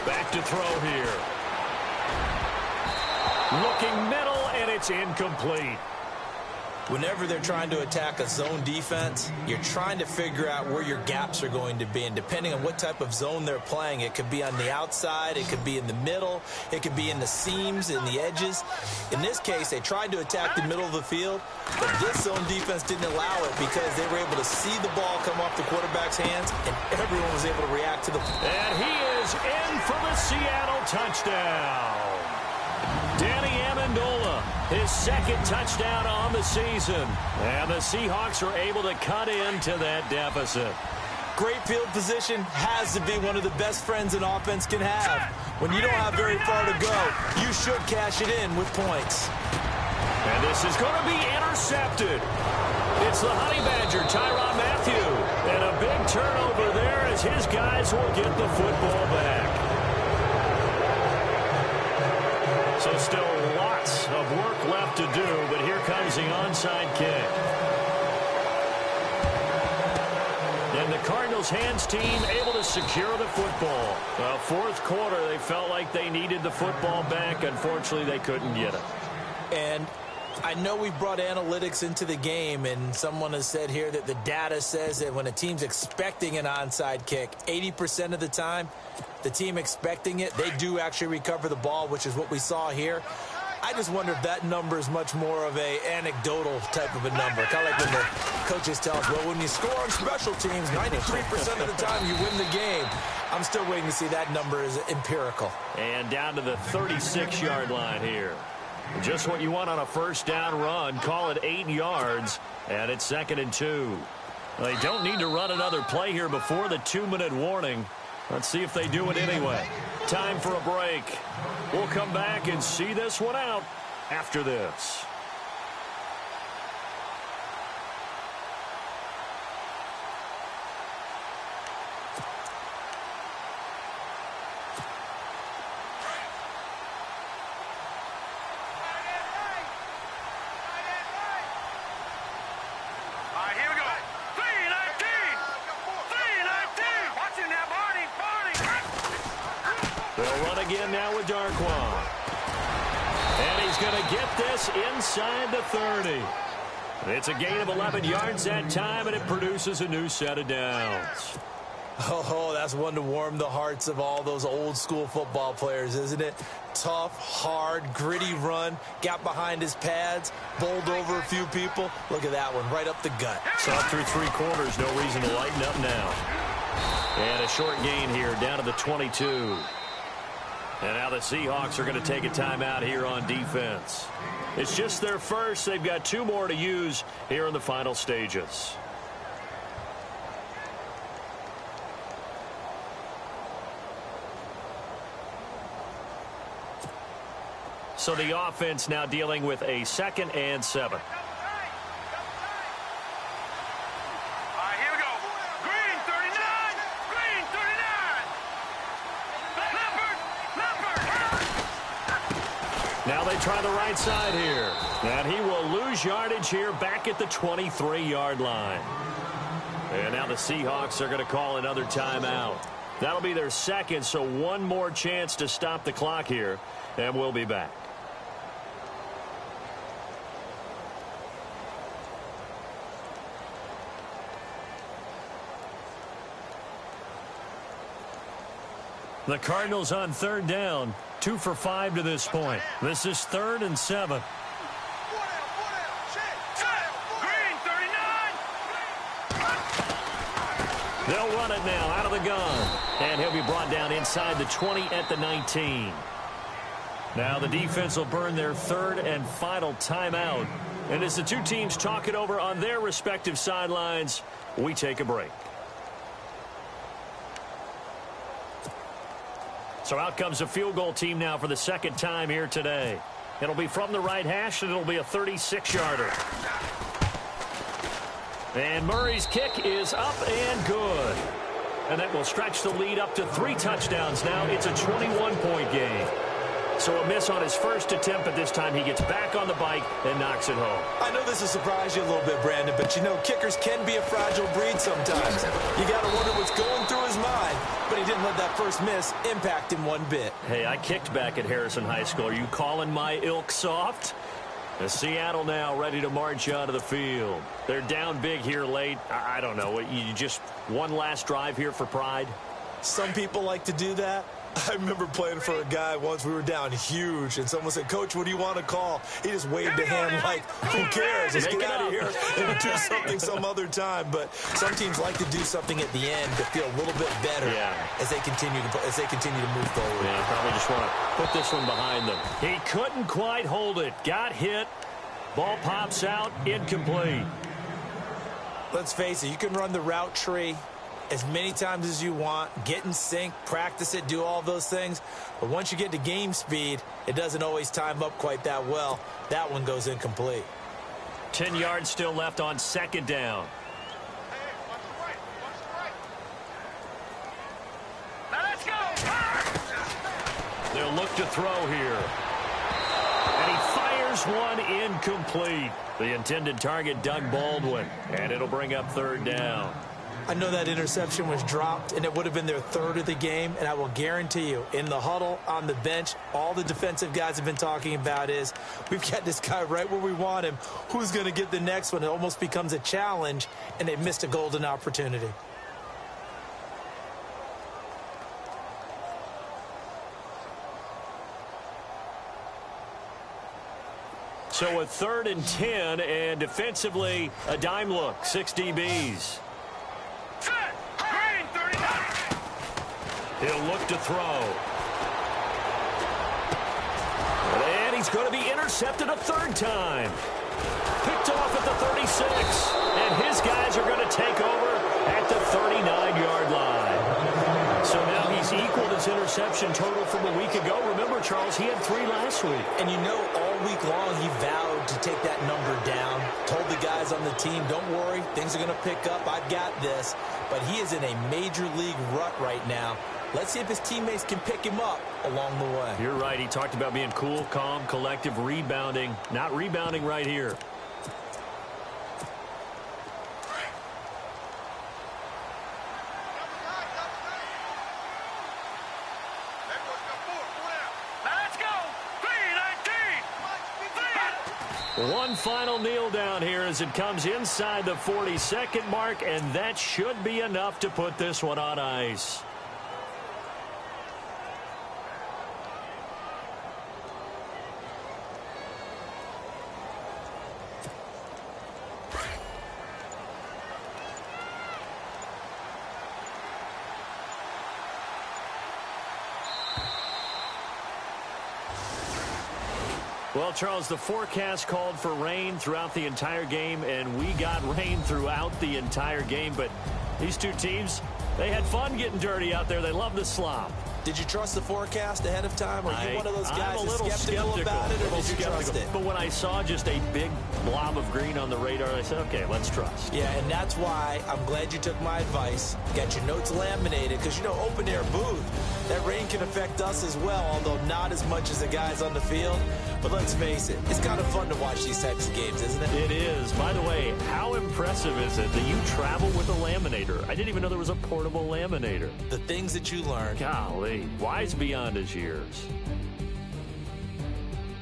B: Back to throw here. Looking middle, and it's incomplete.
C: Whenever they're trying to attack a zone defense, you're trying to figure out where your gaps are going to be. And depending on what type of zone they're playing, it could be on the outside, it could be in the middle, it could be in the seams, in the edges. In this case, they tried to attack the middle of the field, but this zone defense didn't allow it because they were able to see the ball come off the quarterback's hands, and everyone was able to react to the...
B: And he is in for the Seattle touchdown. Danny Amendola, his 2nd touchdown on the season. And the Seahawks are able to cut into that deficit.
C: Great field position has to be one of the best friends an offense can have. When you don't have very far to go, you should cash it in with points.
B: And this is going to be intercepted. It's the Honey Badger, Tyrann Mathieu. And a big turnover there as his guys will get the football back. So still lots of work left to do, but here comes the onside kick. And the Cardinals hands team able to secure the football. Well, 4th quarter, they felt like they needed the football back. Unfortunately, they couldn't get it.
C: And I know we brought analytics into the game, and someone has said here that the data says that when a team's expecting an onside kick, 80% of the time, the team expecting it, they do actually recover the ball, which is what we saw here. I just wonder if that number is much more of a anecdotal type of a number. Kind of like when the coaches tell us, well, when you score on special teams, 93% of the time you win the game. I'm still waiting to see that number is empirical.
B: And down to the 36-yard line here. Just what you want on a 1st down run. Call it 8 yards, and it's 2nd and 2. They don't need to run another play here before the 2-minute warning. Let's see if they do it anyway. Time for a break. We'll come back and see this one out after this. They'll run again now with Darquan. And he's going to get this inside the 30. It's a gain of 11 yards that time, and it produces a new set of downs.
C: Oh, that's one to warm the hearts of all those old-school football players, isn't it? Tough, hard, gritty run, got behind his pads, bowled over a few people. Look at that one, right up the gut.
B: Saw through 3 quarters, no reason to lighten up now. And a short gain here, down to the 22. And now the Seahawks are going to take a timeout here on defense. It's just their first. They've got 2 more to use here in the final stages. So the offense now dealing with a 2nd and 7. Now they try the right side here. And he will lose yardage here back at the 23-yard line. And now the Seahawks are going to call another timeout. That'll be their second, so one more chance to stop the clock here. And we'll be back. The Cardinals on third down, 2 for 5 to this point. This is 3rd and 7.
D: Green, 39.
B: They'll run it now out of the gun. And he'll be brought down inside the 20 at the 19. Now the defense will burn their 3rd and final timeout. And as the two teams talk it over on their respective sidelines, we take a break. So out comes a field goal team now for the second time here today. It'll be from the right hash, and it'll be a 36-yarder. And Murray's kick is up and good. And that will stretch the lead up to 3 touchdowns now. It's a 21-point game. So a miss on his first attempt, but this time he gets back on the bike and knocks it home.
C: I know this will surprise you a little bit, Brandon, but you know kickers can be a fragile breed sometimes. You got to wonder what's going through his mind, but he didn't let that first miss impact him one bit.
B: Hey, I kicked back at Harrison High School. Are you calling my ilk soft? The Seattle now ready to march onto the field. They're down big here late. I don't know. You just one last drive here for pride?
C: Some people like to do that. I remember playing for a guy once. We were down huge, and someone said, "Coach, what do you want to call?" He just waved a hand like, "Who cares? Let's get out of here and do something some other time." But some teams like to do something at the end to feel a little bit better as they continue to move forward.
B: Yeah, probably just want to put this one behind them. He couldn't quite hold it. Got hit. Ball pops out. Incomplete.
C: Let's face it, you can run the route tree as many times as you want, get in sync, practice it, do all those things. But once you get to game speed, it doesn't always time up quite that well. That one goes incomplete.
B: 10 yards still left on second down.
D: Now let's go.
B: They'll look to throw here. And he fires one incomplete. The intended target, Doug Baldwin. And it'll bring up third down.
C: I know that interception was dropped, and it would have been their 3rd of the game, and I will guarantee you, in the huddle, on the bench, all the defensive guys have been talking about is, we've got this guy right where we want him. Who's going to get the next one? It almost becomes a challenge, and they missed a golden opportunity.
B: So a 3rd and 10, and defensively, a dime look, 6 DBs.
D: Green, 39.
B: He'll look to throw. And he's going to be intercepted a 3rd time. Picked off at the 36. And his guys are going to take over at the 39-yard line. So now he's equaled his interception total from a week ago. Remember, Charles, he had 3 last week.
C: And you know, all week long he vowed to take that number down. Told the guys on the team, don't worry, things are going to pick up. I've got this. But he is in a major league rut right now. Let's see if his teammates can pick him up along the way.
B: You're right. He talked about being cool, calm, collective, rebounding. Not rebounding right here. One final kneel down here as it comes inside the 40-second mark, and that should be enough to put this one on ice. Well, Charles, the forecast called for rain throughout the entire game, and we got rain throughout the entire game. But these two teams, they had fun getting dirty out there. They love the slop.
C: Did you trust the forecast ahead of time? Or are you one of those guys
B: I'm a
C: that's
B: little
C: skeptical about it, or did you trust it?
B: But when I saw just a big blob of green on the radar, I said, okay, let's trust.
C: Yeah, and that's why I'm glad you took my advice. Got your notes laminated, because, you know, open air booth, that rain can affect us as well, although not as much as the guys on the field. But let's face it, it's kind of fun to watch these types of games, isn't it?
B: It is. By the way, how impressive is it that you travel with a laminator? I didn't even know there was a portable laminator.
C: The things that you learn.
B: Golly, wise beyond his years.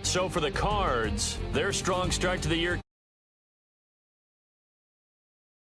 B: So for the Cards, their strong start to the year